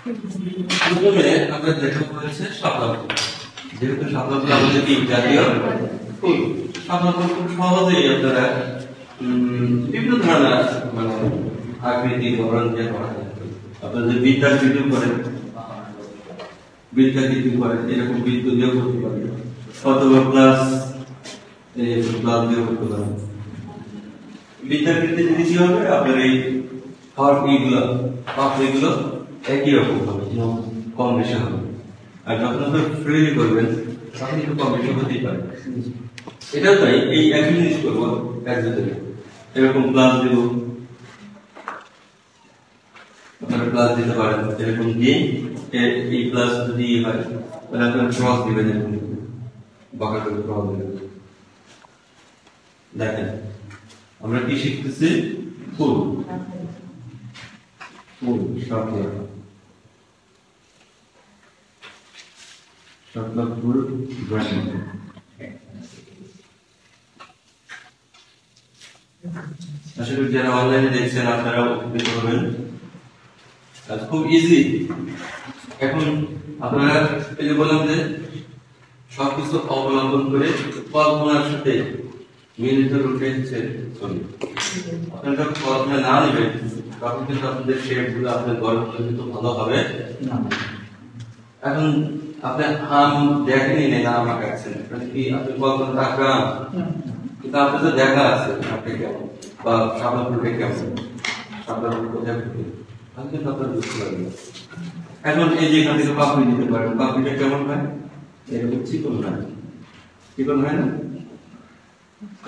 প্রথমে আমরা দেখা হয়েছে শাপলা ফুল। যেহেতু শাপলা ফুল আমাদের কি জাতীয় ফুল, শাপলা ফুল খুব সহজেই আপনারা বিভিন্ন ধরনের মানে আকৃতি গঠন দিয়ে করা যায়। আপনারা যদি বৃত্তাকৃতি করেন, বৃত্তাকৃতি করেন এরকম বৃত্ত দিয়েও করতে পারেন, অথবা প্লাস প্লাস দিয়েও করতে পারেন। বৃত্তাকৃতি যদি কি হবে, আপনার এই এইগুলো একই রকম হবে, কম বেশি হবে। আর যখন আপনি ফ্রিলি করবেন তখন একটু কম বেশি হতেই পারে। এটা তাই এই একই জিনিস করবো এক ভিতরে, এরকম প্লাস দেব, আপনারা প্লাস দিতে পারেন। এরকম দিয়ে এই প্লাস যদি হয় তাহলে আপনারা ক্রস দিবেন, এরকম বাঁকা করে ক্রস দিবেন। দেখেন আমরা কি শিখতেছি, ফুল ফুল শাপলা শাপলা ফুল ড্রয়িং। আসলে যারা অনলাইনে দেখছেন আপনারা উপকৃত হবেন, খুব ইজি। এখন আপনারা এই যে বললাম যে সবকিছু অবলম্বন করে কল্পনার সাথে মিলিত রূপে হচ্ছে ছবি। আপনারা যখন কল্পনা না নেবেন তখন কিন্তু আপনাদের শেপ গুলো আপনার গল্প কিন্তু ভালো হবে না। এখন আপনি আম দেখেনি না আমার কাছে, মানে কি আপনি কল্পনা রাখলাম, কিন্তু আপনার তো দেখা আছে আপনি কেমন বা শাপলা ফুলটা কেমন, শাপলা ফুল কোথায় ফুটে, আমি কিন্তু আপনার বুঝতে পারবেন। এখন এই যে এখান থেকে পাপড়ি দিতে পারেন, পাপড়িটা কেমন হয়, এরকম চিকন হয়, চিকন হয় না,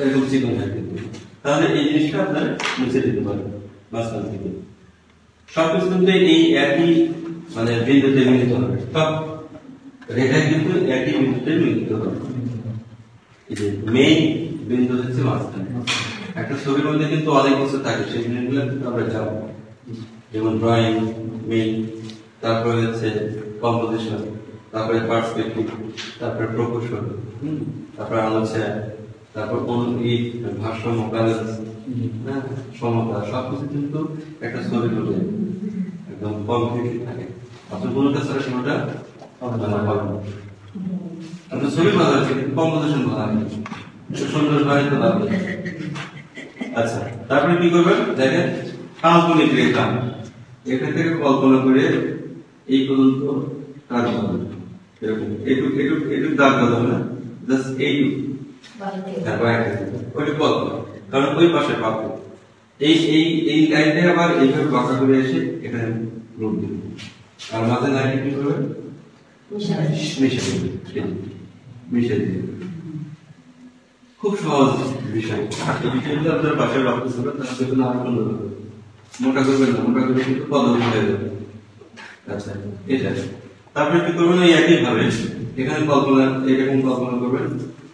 এরকম চিকন হয়। কিন্তু তাহলে এই জিনিসটা আপনার মুছে দিতে পারেন মাঝখান থেকে। সবকিছু কিন্তু এই একই মানে বিন্দুতে মিলিত হবে, সব রেখায় কিন্তু একই বিন্দুতে মিলিত হবে। এই যে মেইন বিন্দু হচ্ছে মাঝখানে। একটা ছবির মধ্যে কিন্তু অনেক কিছু থাকে, সেই জিনিসগুলো কিন্তু আমরা জানবো, যেমন ড্রয়িং, মেইন, তারপরে হচ্ছে কম্পোজিশন, তারপরে পার্সপেক্টিভ, তারপরে প্রপোর্শন, তারপরে আলোচনা, তারপর ভারসাম্য, ব্যালেন্স, সমতা, সবকিছু কিন্তু একটা ছবির মধ্যে একদম কমপ্লিটলি থাকে। আপনার কোনটা ছাড়া কোনটা হবে না। আপনার ছবি ভালো আছে কিন্তু কম্পোজিশন ভালো নেই, সুন্দর হয় তো লাগবে। আচ্ছা, তারপরে কি করবেন দেখেন, কাল্পনিক রেখা এখান থেকে কল্পনা করে এই পর্যন্ত কাজ হবে, এরকম এটুক এটুক এটুক দাগ দেওয়া হবে না, জাস্ট এইটুক, ওইটা কল্পনা, কারণ ওই পাশে পাবো এই এই এই লাইনটা আবার এইভাবে বাঁকা করে এসে এখানে রূপ দিবে, আর মাঝে লাইনটা কি করবে, মিশে দিবে। খুব সহজ বিষয়, এই বিষয়গুলো আপনার পাশে রাখতে হবে, তাহলে কিন্তু আর কোনো মোটা করবেন না, মোটা করে কিন্তু পদম হয়ে যাবে। আচ্ছা, এটা তারপরে কি করবেন, এই একই ভাবে এখানে কল্পনা, এরকম কল্পনা করবেন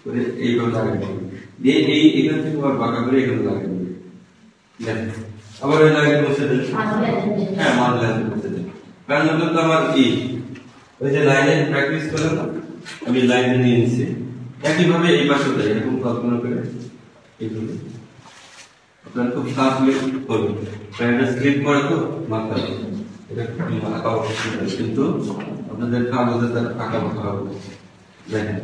করে এইভাবে লাগাই দেবেন, দিয়ে এই এখান থেকে আবার বাঁকা করে এখানে লাগাই দেবেন। দেখেন আবার এই লাইনে বসে দেন, হ্যাঁ মাঝ লাইনে বসে দেন, কারণ হলো তো আমার কি ওই যে লাইনে প্র্যাকটিস করেন না, আমি লাইনে নিয়ে নিচ্ছি একইভাবে এই পাশে এরকম কল্পনা করে এইভাবে আপনারা খুব সাফলি করবেন। প্যারাগ্রাফ স্লিপ করে তো মাথা এটা আঁকা অবশ্যই, কিন্তু আপনাদের কাগজে তার আঁকা বাঁকা হবে। দেখেন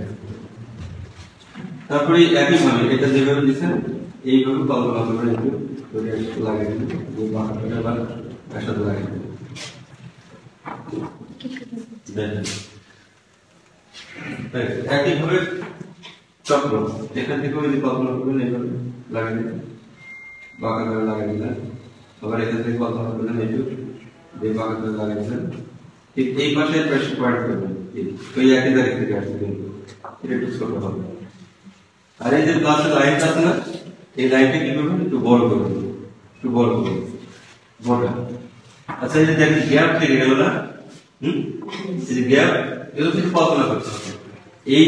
তারপরে একইভাবে এটা যেভাবে দিচ্ছেন এইভাবে কল্পনা করবেন, একটু করে লাগিয়ে দেবেন, বাঁকাটা বা একসাথে লাগিয়ে দেবেন। দেখেন একইভাবে চক্র এখান থেকে যদি কল্পনা করবেন এইভাবে লাগিয়ে দেবেন, বাঁকা করে লাগিয়ে দিলেন, আবার এখান থেকে কল্পনা করলেন এইটু দিয়ে বাঁকা করে লাগিয়ে দিলেন, ঠিক এই পাশে প্রেশার পয়েন্ট করবেন, ওই একই তারিখ থেকে আসছে, কিন্তু এটা একটু ছোট হবে। আর এই যে প্লাসের লাইনটা আছে না, এই লাইনটা কি করবেন, একটু বড় করবেন, একটু বড় করবেন, বড়। আচ্ছা, এই যে দেখেন গ্যাপ থেকে গেল না, এই যে গ্যাপ, এগুলো কিছু কল্পনা করতে হবে। এই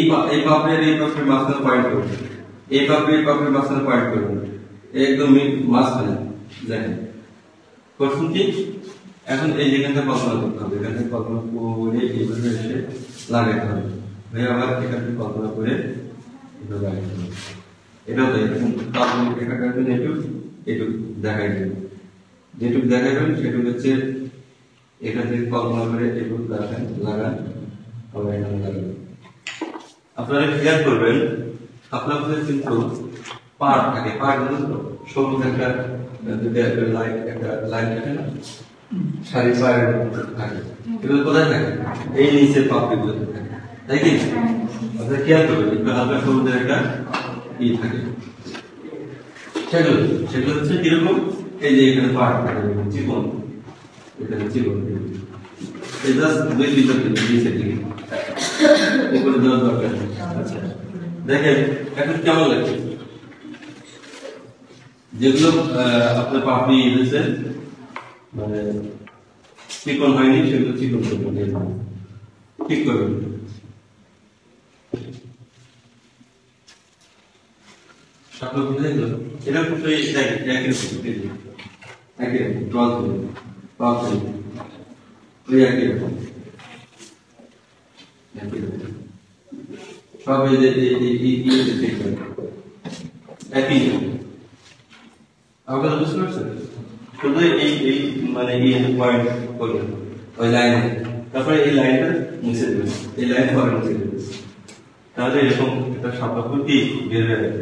পাপড়ির এই পাপড়ির মাঝখানে পয়েন্ট করবেন, এই পাপড়ির মাঝখানে পয়েন্ট করবেন, একদম মাঝখানে। দেখেন করছেন কি, এখন এই যেখানটা কল্পনা করতে হবে, এখান থেকে কল্পনা করে এইভাবে এসে লাগাইতে হবে, হয়ে আবার এখান থেকে কল্পনা করে এভাবে লাগাইতে হবে। এটাও তাই, এরকম কাল্পনিক রেখা কাটবেন, এটুক এটুক দেখাই দেবেন, যেটুক দেখাবেন সেটুক হচ্ছে এখান থেকে কল্পনা করে এগুলো লাগান, আবার এখানে লাগান। আপনারা খেয়াল করবেন আপনার কিন্তু পার্ট থাকে, পার্ট সবুজ একটা লাইন থাকে না, সারি পায়ের থাকে, এগুলো কোথায় থাকে? এই নিচের পাপড়িগুলোতে থাকে, তাই কি? আপনারা খেয়াল করবেন একটু হালকা সবুজের একটা ই থাকে, সেগুলো হচ্ছে কিরকম? এই যে এখানে পার্ট থাকে জীবন, এখানে জীবন এই জাস্ট দুই ভিতরে নিচের দিকে এগুলো দেওয়ার দরকার নেই। আচ্ছা দেখেন এখন কেমন লাগছে? যেগুলো আপনার পাপড়ি হয়েছে মানে চিকন হয়নি সেগুলো চিকন করবেন, ঠিক করবেন। সকল বুঝে গেল? এটা কিন্তু একই রকম ড্রল করুন, ওই একই রকম সব এই যে একই। আপনারা বুঝতে পারছেন? শুধু এই মানে এই পয়েন্ট করবেন ওই লাইনে, তারপরে এই লাইনটা মুছে দেবেন, এই লাইন পরে মুছে দেবেন, তাহলে এরকম একটা সাপেক্ষ কি বের হয়ে যাবে।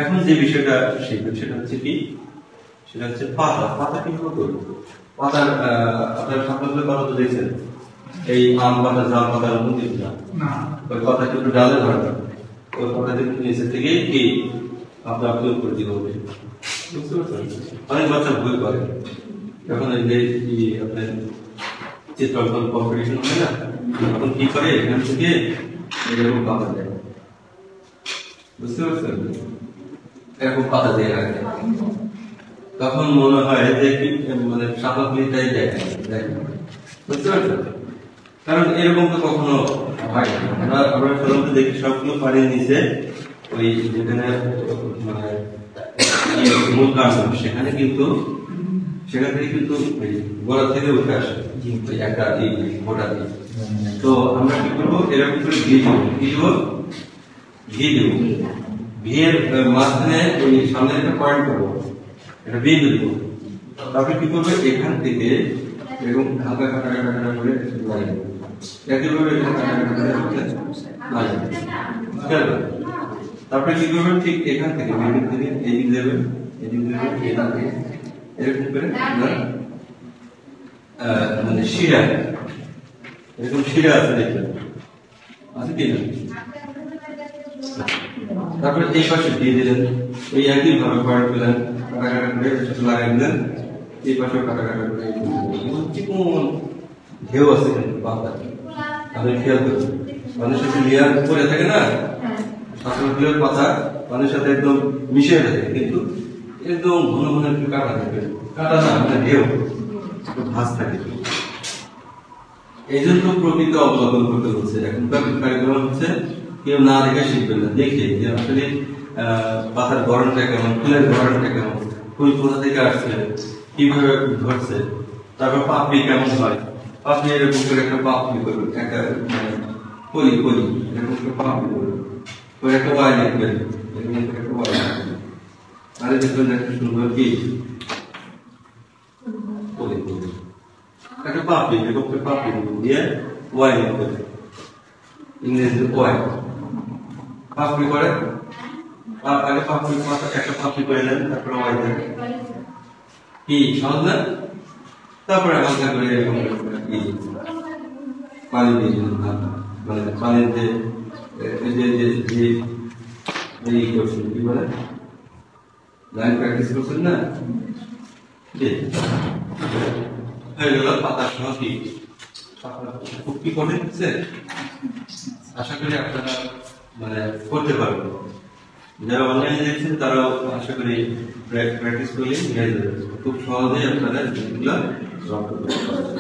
এখন যে বিষয়টা শিখবেন সেটা হচ্ছে কি? সেটা হচ্ছে পাতা। পাতা কি করবো? পাতার আপনার সাপেক্ষ পাতা তো দেখছেন, এই আম পাতা, জাম পাতার মধ্যে না, ওই পাতা কিন্তু ডালে ধরবে, ওই পাতা কিন্তু নিচে থেকে কি আপনার প্রয়োগ করে দিতে হবে। বুঝতে পারছেন? অনেক বাচ্চা ভুল করে, যখন আপনার চিত্রাঙ্কন কম্পিটিশন হয় না, তখন কি করে এখান থেকে এরকম পাতা দেয়। বুঝতে পারছেন? এরকম পাতা দিয়ে রাখে, তখন মনে হয় যে মানে সাপাকলিটাই দেয়। বুঝতে পারছেন? কারণ এরকম তো কখনো হয় না। আমরা সাধারণত দেখি সবগুলো পানির নিচে ওই যেখানে মানে মূল কাণ্ড, সেখানে কিন্তু সেখান থেকে কিন্তু গোড়া থেকে উঠে আসে একটা গোটা দিয়ে। তো আমরা কি করবো? এরকম করে ঘি দেবো, ঘি দেবো, ঘিয়ের মাঝখানে ওই সামনে একটা পয়েন্ট করবো, একটা বিন্দু দেবো। তারপরে কি করবে? এখান থেকে এরকম হালকা কাটা কাটা কাটা করে লাগিয়ে দেবো, একইভাবে তারপরে কি করবেন? ঠিক এখান থেকে বিন্দু থেকে এদিক দেবেন, এদিক দেবেন, এখান থেকে এরকম করে মানে শিরা, এরকম শিরা আছে দেখবেন, আছে কি না? তারপরে এই পাশে দিয়ে দিলেন, ওই একই ভাবে পয়েন্ট দিলেন, কাটা কাটা করে লাগাই দিলেন, এই পাশেও কাটা কাটা করে চিকন ঢেউ আছে কিন্তু পাতা। আপনি খেয়াল করবেন পানির সাথে লেয়ার পরে থাকে না, শাসনগুলোর পাতা পানির সাথে একদম মিশে থাকে, কিন্তু একদম ঘন ঘন একটু কাটা থাকে, কাটা না মানে ঢেউ ভাস থাকে। এই জন্য প্রকৃতি অবলম্বন করতে হচ্ছে। এখনকার কারিগর হচ্ছে কেউ না দেখে শিখবেন না, দেখে যে আসলে পাতার গড়নটা কেমন, ফুলের গড়নটা কেমন, ফুল কোথা থেকে আসছে, কিভাবে ধরছে, তারপর পাপড়ি কেমন হয়, পাপড়ি এরকম করে একটা পাপড়ি করবেন, একটা মানে কলি এরকম করে পাপড়ি করবেন, ওই একটা ওয়াই লিখবেন, এরকম একটা ওয়াই লিখবেন, আরে দেখবেন একটা সুন্দর কি কলি করবেন, একটা পাপড়ি এরকম করে পাপড়ি দিয়ে ওয়াই লিখবেন, ইংরেজিতে ওয়াই পাপড়ি করে, আগে পাপড়ি একটা পাপড়ি করে নেন, তারপরে ওয়াই দেন, কি সহজ না? তারপরে হালকা করে এরকম পানি দিয়ে দিলেন, মানে পানির যে করছেন কি বলে লাইন প্র্যাকটিস করছেন না, হয়ে গেল পাতার সহ কি খুব কি কঠিন হচ্ছে। আশা করি আপনারা মানে করতে পারবেন, যারা অনলাইনে দেখছেন তারাও আশা করি প্র্যাকটিস করলে খুব সহজেই আপনারা জিনিসগুলো সলভ করতে পারবেন।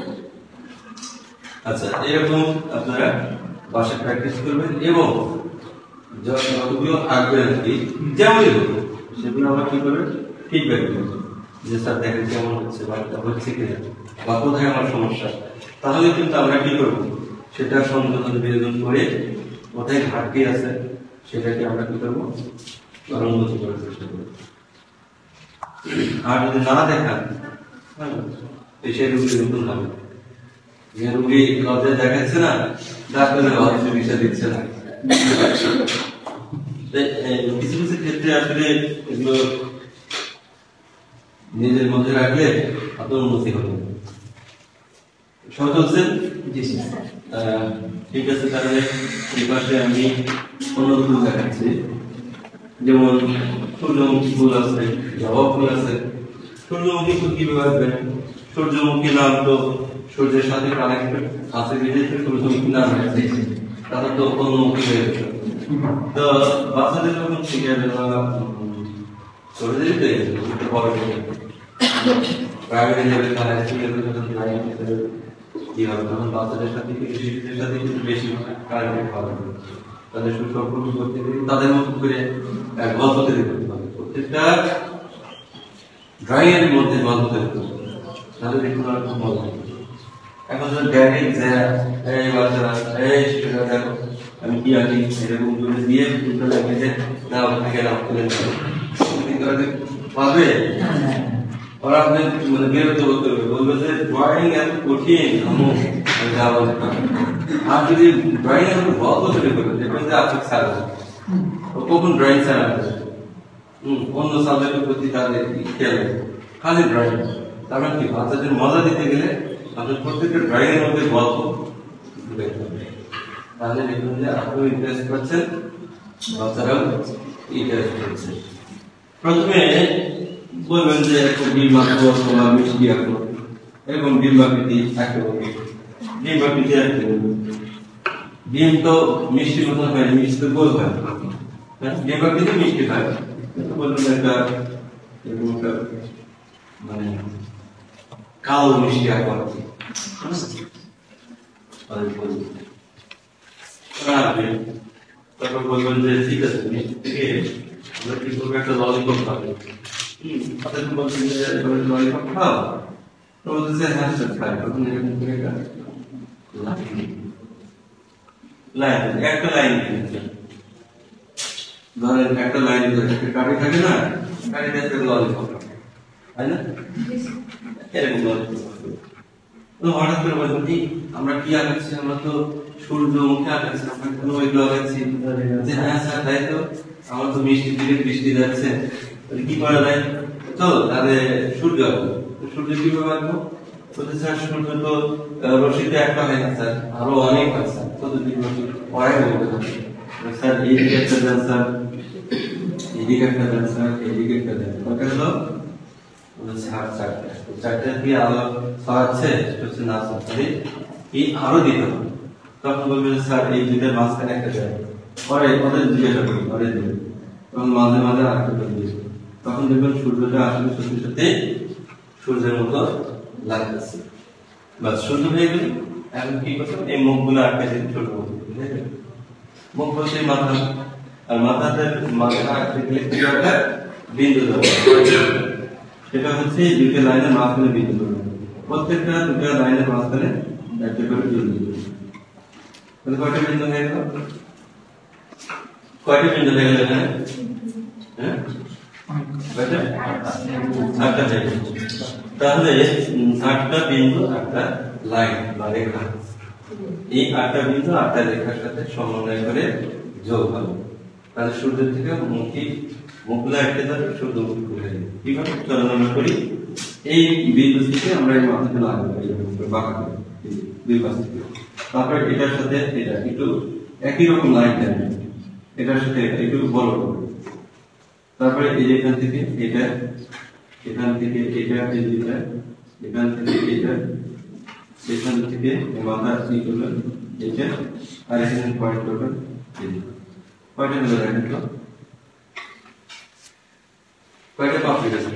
আচ্ছা, এরকম আপনারা বাসায় প্র্যাকটিস করবেন এবং যতগুলো থাকবে আর কি যেমনই হোক সেগুলো আমরা কি করবেন ফিডব্যাক দেবেন, যে স্যার দেখেন কেমন হচ্ছে বা হচ্ছে কিনা বা কোথায় আমার সমস্যা। তাহলে কিন্তু আমরা কি করবো সেটা সংশোধন বিনোদন করে কোথায় ঘাটতি আছে সেটাকে আমরা কি করবো উন্নতি করার চেষ্টা করবো। আর যদি না দেখান সেগুলো নতুন হবে, যে রোগী লজ্জায় দেখাচ্ছে না, ডাক্তারের ভালো চিকিৎসা দিচ্ছে না। কিছু কিছু ক্ষেত্রে আসলে এগুলো নিজের মধ্যে রাখলে আপনার উন্নতি হবে। সহজ হচ্ছেন? ঠিক আছে, তাহলে এই পাশে আমি অন্য ফুল দেখাচ্ছি। যেমন সূর্যমুখী ফুল আছে, জবা ফুল আছে। সূর্যমুখী ফুল কিভাবে আসবেন? সূর্যমুখী নাম তো সূর্যের সাথে কানেক্টেড আছে, বিদেশে সূর্যমুখী নাম আছে, তারা তো অন্যমুখী হয়ে গেছে। তো বাচ্চাদের যখন শিখাবে চলে যেতে বড় প্রাইভেট লেভেল তারা কি হবে, তখন বাচ্চাদের সাথে শিশুদের সাথে কিন্তু বেশি কানেক্টেড হবে। তাদের সুসম্পর্ক করতে গেলে তাদের মতো করে গল্প তৈরি করতে হবে। প্রত্যেকটা ড্রয়িং এর মধ্যে গল্প তৈরি করতে হবে, তাহলে দেখুন আর খুব মজা হবে। এখন যদি ডাইরেক্ট যে এই বাচ্চারা এই শিশুরা দেখো আমি কি আঁকি এরকম করে দিয়ে কিন্তু লাগে যে না ওখানে গেলাম তুলে পাবে ওরা আপনি মানে বিরক্ত করতে হবে, বলবে যে ড্রয়িং এত কঠিন আর যদি ড্রয়িং এর গল্প তৈরি করবে দেখবেন যে আপনি ছাড়া ও কখন ড্রয়িং ছাড়া অন্য সাবজেক্টের প্রতি তাদের খেয়াল খালি ড্রয়িং। তারপর কি বাচ্চাদের মজা দিতে গেলে আপনার প্রত্যেকটা ড্রয়িং এর মধ্যে গল্প দেখতে হবে, তাহলে দেখুন যে আপনিও ইন্টারেস্ট পাচ্ছেন, বাচ্চারাও ইন্টারেস্ট পাচ্ছে। প্রথমে বলবেন যে ডিম আঁকবো অথবা মিষ্টি আঁকবো, এরকম ডিম আকৃতি আঁকতে হবে। ডিম আকৃতি আঁকতে হবে, ডিম তো মিষ্টি মতন হয়, মিষ্টি তো গোল হয়, ডিম আকৃতি মিষ্টি হয়। বলবেন একটা এরকম একটা মানে কালো মিষ্টি আঁকবো, তারপর বলবেন যে ঠিক আছে মিষ্টি থেকে আমরা কি করবো, একটা ললিপপ খাবো। বলছেন যে ললিপপ খাও, বলতেছে হ্যাঁ স্যার খাই। তখন এরকম করে লাইন একটা লাইন ধরেন একটা লাইন কাটি থাকে না, কাটিতে একটা ললিপপ তাই না, এরকম ললিপপ। তো হঠাৎ করে বলবেন কি আমরা কি আঁকাচ্ছি, আমরা তো সূর্যমুখী আঁকাচ্ছি, আমরা কেন ওইগুলো আঁকাচ্ছি? যে হ্যাঁ স্যার তাই তো, আমার তো মিষ্টির দিকে বৃষ্টি যাচ্ছে, কি করা যায়? চলো তাহলে সূর্য আঁকবো। সূর্য কিভাবে আঁকবো? বলতে স্যার সূর্য তো রশিতে একটা হয় না স্যার, আরো অনেক হয় স্যার, চতুর্দিক রশি অনেক বলতে হবে স্যার। এইদিকে একটা দেন স্যার, এইদিকে একটা দেন স্যার, এইদিকে একটা দেন, ওকে হলো চারটে দিয়ে আলো ছড়াচ্ছে না স্যার, এই আরো দিতে হবে। তখন বলবে স্যার এই দুইটার মাঝখানে একটা দেয়, পরে ওদের জিজ্ঞাসা করি ওদের দেবে, তখন মাঝে মাঝে আরেকটা করে দিয়েছে। তখন দেখবেন সূর্যটা আসলে সত্যি সত্যি সূর্যের মতো লাগতেছে, বাস সূর্য হয়ে গেল। এখন কি করছেন, এই মুখগুলো আটকে দিন, ছোট মুখ বলছে মাথা, আর মাথাতে মাথা আটকে দিলে কিছু একটা বিন্দু দেবো, সেটা হচ্ছে দুইটা লাইনের মাঝখানে বিন্দু দেবো। প্রত্যেকটা দুটা লাইনের মাঝখানে একটা করে বিন্দু দেবো। তাহলে কয়টা বিন্দু হয়ে গেল? কয়টা বিন্দু হয়ে গেল এখানে? হ্যাঁ আটটা হয়ে গেল। তাহলে আটটা বিন্দু আটটা লাইন বা রেখা, এই আটটা বিন্দু আটটা রেখার সাথে সমন্বয় করে যোগ হবে। তাহলে সূর্যের থেকে মুখগুলো আটকে যাবে, সূর্যমুখী খুলে যাবে। কিভাবে চলন আমরা করি, এই বিন্দু থেকে আমরা এই মাথাতে লাগাবো, বাঁকা করে দুই পাশ থেকে। তারপরে এটার সাথে এটা একটু একই রকম লাইন টানবে, এটার সাথে এটা একটু বড় করবে। তারপরে এই এখান থেকে এটা, এখান থেকে এটা, এই দুইটা, এখান থেকে এটা, এখান থেকে মাথা কি করবেন এটা, আর এখানে পয়েন্ট করবেন। কয়টা মিলে রাখেন তো, কয়টা পাপড়ি গেছে?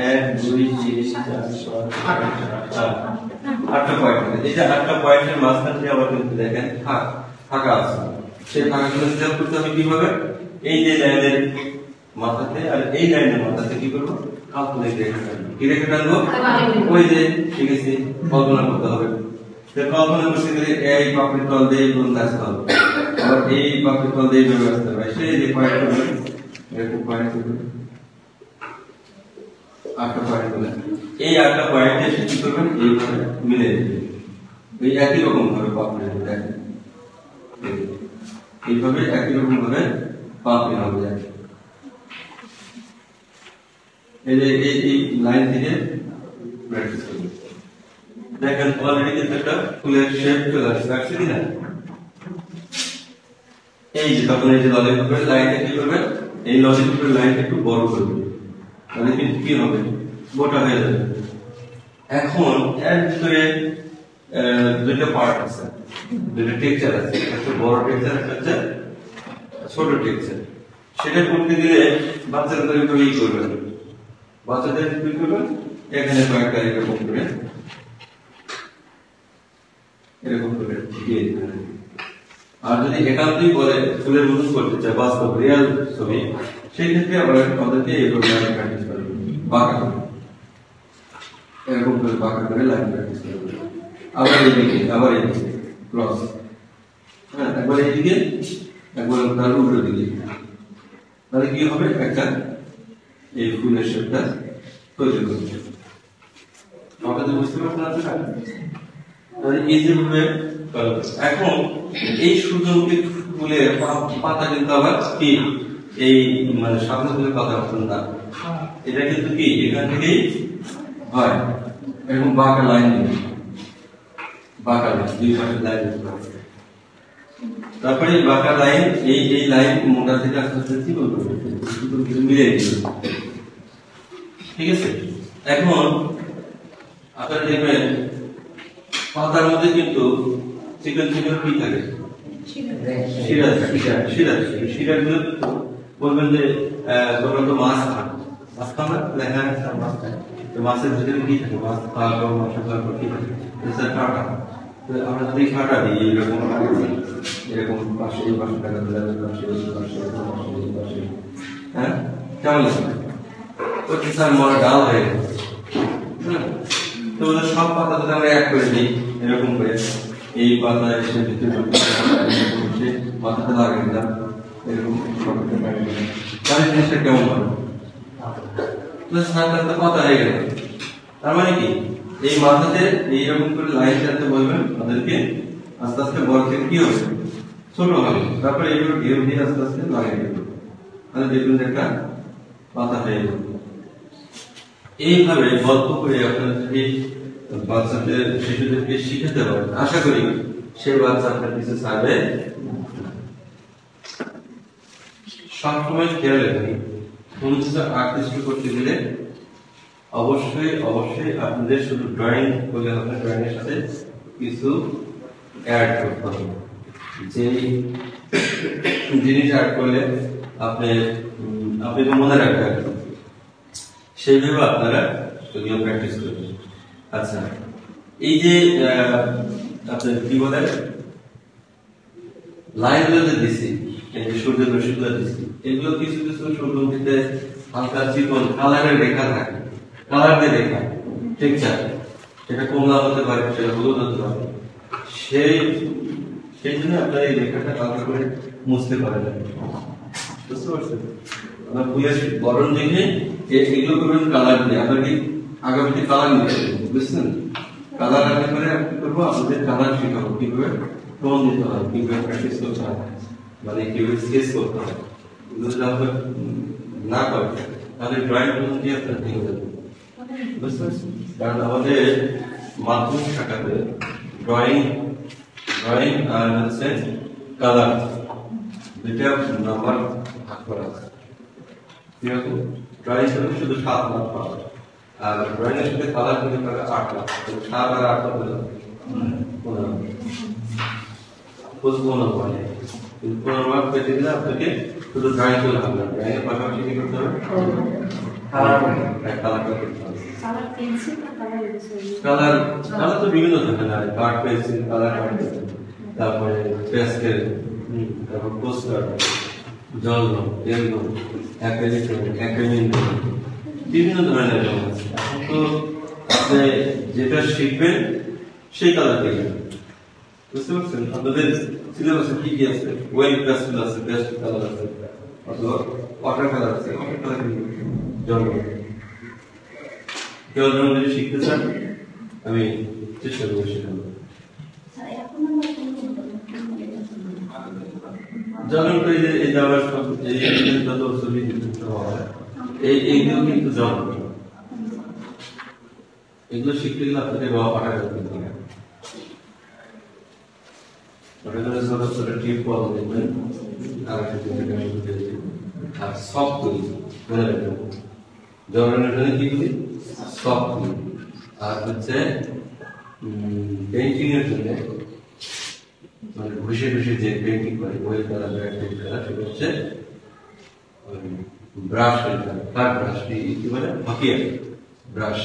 1 2 3 4 আটটা পয়েন্ট। এটা আটটা পয়েন্টের মাঝখান থেকে আবার কিন্তু দেখেন ফাঁকা আছে, সেই ফাঁকাগুলো ফিল করতে হবে কিভাবে? এই যে লাইনের মাথাতে আর এই লাইনের মাথাতে কি করবো, কাল্পনিক রেখা টানবো। কি রেখা টানবো? ওই যে ঠিক আছে, কল্পনা করতে হবে। কল্পনা করতে গেলে এই পাপড়ির তল দিয়ে কোন আসতে হবে, আবার এই পাপড়ির তল দিয়ে বেরোয় আসতে হবে। সেই যে পয়েন্ট করবে এরকম পয়েন্ট করবে, 8টা পয়েন্ট বলে, এই 8টা পয়েন্টে এসে কি করবেন, এইভাবে মিলে দেবেন। এই একই রকম ভাবে পাপ মিলে দেবেন, এইভাবে একই রকম ভাবে পাপ মিলে হবে। এই যে এই লাইন থেকে প্র্যাকটিস করবেন। দেখেন অলরেডি কিন্তু একটা ফুলের শেপ চলে আসছে কিনা। এই যে তখন এই যে ললিপপের লাইনটা কি করবেন, এই ললিপপের লাইনটা একটু বড় করবেন, তাহলে কিন্তু কি হবে, গোটা হয়ে যাবে। এখন এর ভিতরে দুইটা পার্ট আছে, দুইটা টেক্সচার আছে, একটা বড় টেক্সচার, একটা ছোট টেক্সচার। সেটা করতে গেলে বাচ্চাদের কি করবেন, বাচ্চাদের কি করবেন, এখানে কয়েকটা এরকম করে দিয়ে দিবেন। আর যদি একান্তই বলে ফুলের মতন করতে চায়, বাস্তব রিয়াল ছবি, সেই ক্ষেত্রে আবার তাদেরকে এইভাবে লাইন প্র্যাকটিস করবেন, বাঁকা করে এরকম করে বাঁকা করে লাইন প্র্যাকটিস করবেন। আবার এইদিকে, আবার এইদিকে ক্রস, হ্যাঁ, একবার এইদিকে, একবার তার উল্টো দিকে, তাহলে কি হবে, একটা এই ফুলের শেপটা তৈরি করবে। আপনাদের বুঝতে পারছেন আপনারা? তাহলে এই যেভাবে এখন এই সূর্যমুখী ফুলের পাতা কিন্তু আবার কি এই মানে সামনে ফুলের পাতা মতন না, এটা কিন্তু কি এখান থেকেই হয়, এরকম বাঁকা লাইন দিবে, বাঁকা লাইন দুই পাশে লাইন দিতে হবে। তারপরে বাঁকা লাইন, এই লাইন মোটা থেকে আস্তে আস্তে কি করবে, মিলে দিবে, ঠিক আছে। এখন আপনারা দেখবেন পাতার মধ্যে কিন্তু চিকন চিকন কি থাকে, শিরা থাকে, শিরা গুলো বলবেন যে তোমরা তো মাছ খাও না, লেখা আছে মাছ খায়, তো মাছের ভিতরে কি থাকে, মাছ খাওয়ার পর মাছ খাওয়ার পর কি থাকে, কাঁটা। আমরা যদি কাঁটা দিই এরকম এরকম পাশে এই পাশে টাকা দিলাম, পাশে পাশে, হ্যাঁ কেমন লাগবে, তো কিসার মরা ডাল হয়ে গেছে। তো সব পাতা যদি আমরা এক করে দিই এরকম করে, এই পাতা এসে ভিতরে মাথাতে লাগিয়ে দিলাম এরকম, তাহলে জিনিসটা কেমন হবে, পাতা হয়ে গেল। তার মানে কি এই মাথাতে এইরকম করে লাইন টানতে বলবেন, তাদেরকে আস্তে আস্তে বড় থেকে কি হবে, ছোট হবে, তারপরে এইগুলো ঢেউ দিয়ে আস্তে আস্তে লাগিয়ে দেবে, তাহলে দেখুন একটা পাতা হয়ে গেল। এইভাবে গল্প করে আপনারা যদি বাচ্চাদের শিশুদেরকে শিখাতে পারেন, আশা করি সেই বাচ্চা আপনার কিছু চাইবে। সবসময় খেয়াল রাখবেন, কোন কিছু আকৃষ্ট করতে গেলে অবশ্যই আপনাদের শুধু ড্রয়িং করলে হবে, ড্রয়িং এর সাথে কিছু অ্যাড করতে হবে। যে জিনিস অ্যাড করলে আপনি মনে রাখবেন, সেইভাবে আপনারা যদিও প্র্যাকটিস করবেন। আচ্ছা, এই যে আপনার কি বলে লাইনগুলো যে দিচ্ছি, এই যে সূর্যের রশ্মিগুলো দিচ্ছি, এগুলো কিছু কিছু সূর্যমুখীতে হালকা চিকন কালারের রেখা থাকে, কালার দিয়ে রেখা, ঠিক আছে, সেটা কমলা হতে পারে, সেটা হলুদ হতে পারে, সেই জন্য আপনার এই রেখাটা হালকা করে মুছতে পারেন, বুঝতে পারছেন? আপনার ফুলের গঠন দেখে এগুলো করবেন কালার দিয়ে, আপনার কি আগামীতে কালার নিতে বুঝছেন, কালার আনতে পারে কি করবো, আপনাদের কালার শিখাবো কিভাবে টোন দিতে হয়, কিভাবে প্র্যাকটিস করতে হয়, মানে কিভাবে স্কেচ করতে হয়। যদি আপনার না করেন তাহলে ড্রয়িং টোন দিয়ে আপনার ভেঙে যাবে, বুঝতে পারছেন? কারণ আমাদের মাধ্যমিক শাখাতে ড্রয়িং আর হচ্ছে কালার দুইটা নাম্বার ভাগ করা আছে। ড্রয়িং করলে শুধু 7 লাখ পাওয়া, আর ড্রয়িং এর সাথে কালার করলে পাবে 8 লাখ, 7 আর 8 হলো 15 মানে 15 মার্ক পেতে দিলে আপনাকে শুধু ড্রয়িং করলে হবে না, ড্রয়িং এর পাশাপাশি কি করতে হবে, কালার করতে হবে। কালার তো বিভিন্ন থাকে না, কাঠ পেন্সিল কালার, তারপরে পেস্টেল, তারপর পোস্টার, জল রং, তেল রং, অ্যাক্রিলিক রং, বিভিন্ন ধরনের রং আছে। এখন তো আপনি যেটা শিখবেন সেই কালার দেখবেন, বুঝতে পারছেন? আপনাদের সিলেবাসে কি কি আছে, ওয়েল পেস্টেল আছে, পেস্ট কালার আছে, অথবা ওয়াটার কালার আছে, ওয়াটার কালার জল রং, কেউ যদি শিখতে চান আমি চেষ্টা করবো শেখানো। যখন এই যাওয়ার সব যত ছবি এইগুলো কিন্তু জন্ম এগুলো শিখতে গেলে আপনাদের বাবা পাঠা করতে হবে। ট্রিপ পাওয়া দেখবেন আর সব করি মনে রাখবেন জগন্নাথ কি করি সব করি। আর হচ্ছে পেন্টিং এর জন্য মানে ঘুষে ঘুষে যে পেন্টিং করে ওই করা সেটা হচ্ছে ব্রাশ ফ্ল্যাট ব্রাশ কি বলে হকিয়া ব্রাশ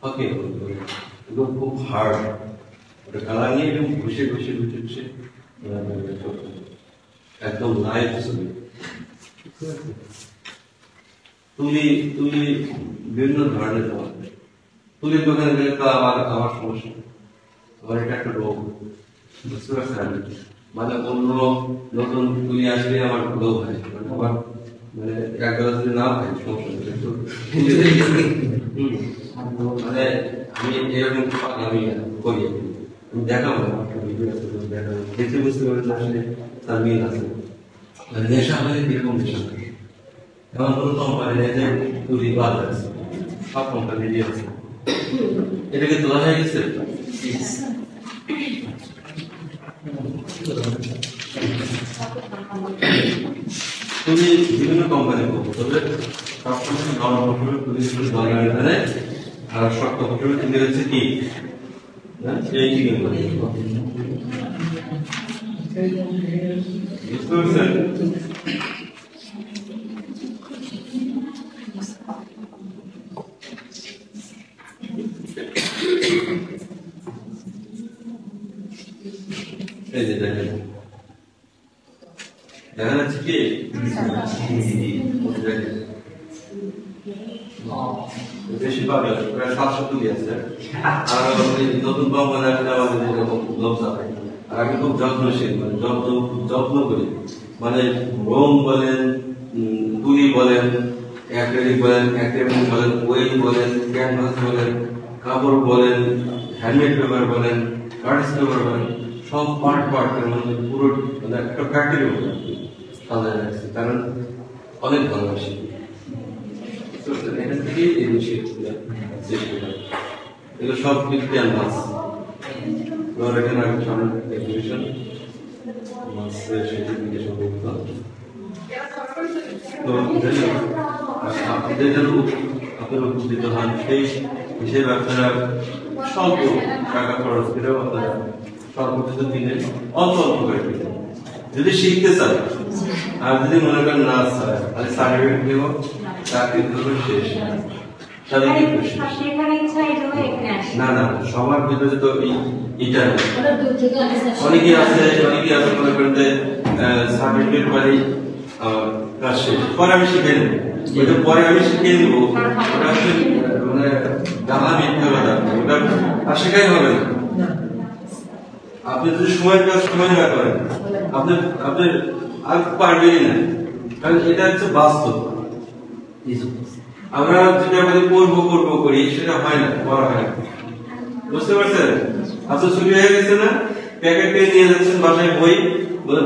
হকিয়া এগুলো খুব হার্ড ওটা কালার নিয়ে একদম ঘুষে ঘুষে ঘুষে ঘুষে একদম লাইভ ছবি। তুলি তুলি বিভিন্ন ধরনের তুলির দোকানে গেলে তো আমার সমস্যা, আমার এটা একটা রোগ, বুঝতে পারছেন? মানে অন্য নতুন তুলি আসলে আমার রোগ হয়, আমার মানে একবার যদি না হয় সমস্যা মানে আমি এরকম আমি করি দেখাবো দেখে বুঝতে পারবেন আসলে তার মিল আছে। নেশা হলে কিরকম নেশা থাকে এমন কোন কোম্পানি নেই যে তুলি বাদ আছে, সব কোম্পানি দিয়ে আছে। এটাকে তোলা হয়ে গেছে তুমি বিভিন্ন কোম্পানি করবো, তবে সবসময় নরম পটলের তুলি দরকার এখানে আর শক্ত পটলের তুলি হচ্ছে কি এই কি বুঝতে পারছেন? এই যে দেখেন দেখা যাচ্ছে কি বেশি পাবে প্রায় 700 তুলি আছে। আর নতুন কোম্পানি আসলে আমাদের এরকম গ্লোভস আছে। আর আমি খুব যত্নশীল, মানে যত্ন করি, মানে রং বলেন, তুলি বলেন, অ্যাক্রিলিক বলেন, অ্যাক্রিলিক বলেন, ওয়েল বলেন, ক্যানভাস বলেন, কাপড় বলেন, হ্যান্ডমেড পেপার বলেন, কার্ডস পেপার বলেন, সব পার্টের মধ্যে পুরো মানে একটা ফ্যাক্টরি মতো সাজায় রাখছি, কারণ অনেক ভালোবাসি। এখান থেকে এগুলো শিখতে এগুলো সব ক্যানভাস এখানে সামনে এক্সিবিশন মাসের সার্টিফিকেশন করতে। তো আপনাদের যেন আপনারা উপকৃত হন সেই হিসেবে আপনারা স্বল্প টাকা খরচ করেও আপনারা স্বল্প কিছু দিনে অল্প অল্প করে দিলেন যদি শিখতে চান। আর যদি মনে করেন না স্যার তাহলে সার্টিফিকেট দেব, চাকরি করবো শেষ, না না সবার ভিতরে তো এটা অনেকে আছে মনে করেন যে সার্টিফিকেট পাই কাজ শেষ, পরে আমি শিখে নেব, ওইটা পরে আমি শিখিয়ে নেবো, ওটা হচ্ছে মানে জানা মিথ্যা কথা, ওটা আর শেখাই হবে না। আপনি যদি সময়ের কাজ সময় না করেন আপনি আর পারবেনই না, কারণ এটা হচ্ছে বাস্তব। আমরা যেটা আমাদের করবো করি সেটা হয় না, করা হয় না, বুঝতে পারছেন? আপনার ছুটি হয়ে গেছে না, প্যাকেট পেয়ে নিয়ে যাচ্ছেন বাসায় বই,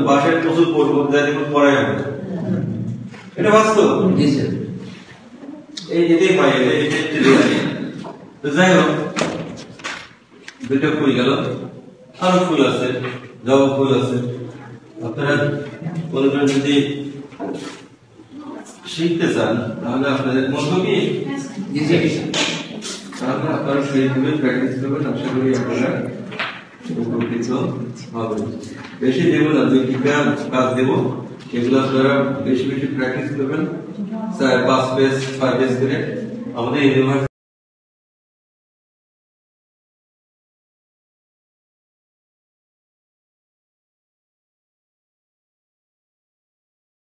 বাসায় প্রচুর পড়বো, যাতে পড়াই হবে, এটা বাস্তব। এই এটাই পাই, তো যাই হোক দুটো ফুল গেল, আরো ফুল আছে, জবা ফুল আছে। আপনারা মনে করেন যদি শিখতে চান তাহলে আপনাদের মতো কি তাহলে আপনারা সেইভাবে প্র্যাকটিস করবেন, আশা করি আপনারা উপকৃত হবেন। বেশি দেব না, 2-3টা কাজ দেবো, এগুলো আপনারা বেশি বেশি প্র্যাকটিস করবেন, 5 পেজ 6 পেজ করে। আমাদের ইউনিভার্সিটি